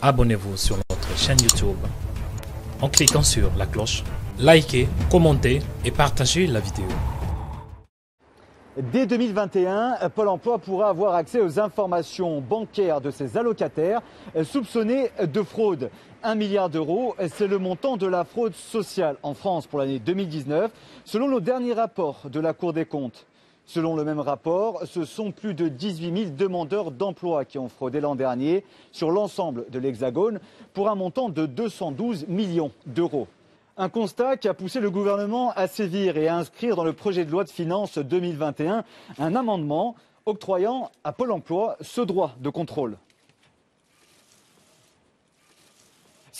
Abonnez-vous sur notre chaîne YouTube en cliquant sur la cloche, likez, commentez et partagez la vidéo. Dès 2021, Pôle emploi pourra avoir accès aux informations bancaires de ses allocataires soupçonnés de fraude. 1 milliard d'euros, c'est le montant de la fraude sociale en France pour l'année 2019, selon le dernier rapport de la Cour des comptes. Selon le même rapport, ce sont plus de 18 000 demandeurs d'emploi qui ont fraudé l'an dernier sur l'ensemble de l'Hexagone pour un montant de 212 millions d'euros. Un constat qui a poussé le gouvernement à sévir et à inscrire dans le projet de loi de finances 2021 un amendement octroyant à Pôle emploi ce droit de contrôle.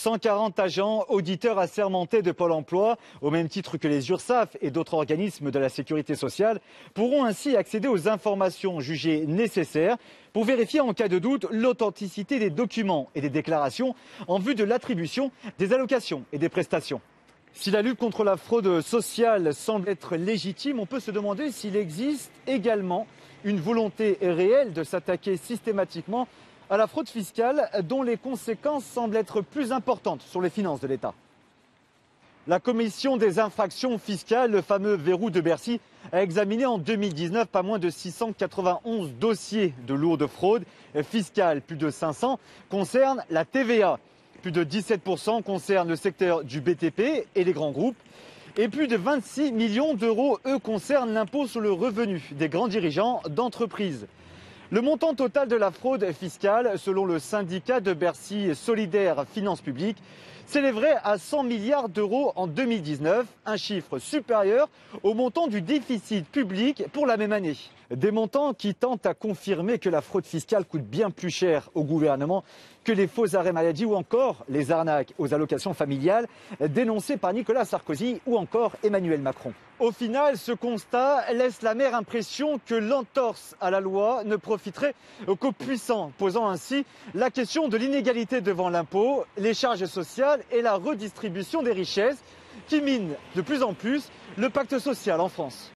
140 agents auditeurs assermentés de Pôle emploi, au même titre que les URSSAF et d'autres organismes de la sécurité sociale, pourront ainsi accéder aux informations jugées nécessaires pour vérifier en cas de doute l'authenticité des documents et des déclarations en vue de l'attribution des allocations et des prestations. Si la lutte contre la fraude sociale semble être légitime, on peut se demander s'il existe également une volonté réelle de s'attaquer systématiquement à la fraude fiscale dont les conséquences semblent être plus importantes sur les finances de l'État. La commission des infractions fiscales, le fameux verrou de Bercy, a examiné en 2019 pas moins de 691 dossiers de lourde fraude fiscale. Plus de 500 concernent la TVA. Plus de 17% concernent le secteur du BTP et les grands groupes. Et plus de 26 millions d'euros, eux, concernent l'impôt sur le revenu des grands dirigeants d'entreprises. Le montant total de la fraude fiscale, selon le syndicat de Bercy Solidaire Finances Publiques, s'élèverait à 100 milliards d'euros en 2019, un chiffre supérieur au montant du déficit public pour la même année. Des montants qui tentent à confirmer que la fraude fiscale coûte bien plus cher au gouvernement que les faux arrêts maladie ou encore les arnaques aux allocations familiales dénoncées par Nicolas Sarkozy ou encore Emmanuel Macron. Au final, ce constat laisse l'amère impression que l'entorse à la loi ne profiterait qu'aux puissants, posant ainsi la question de l'inégalité devant l'impôt, les charges sociales et la redistribution des richesses qui minent de plus en plus le pacte social en France.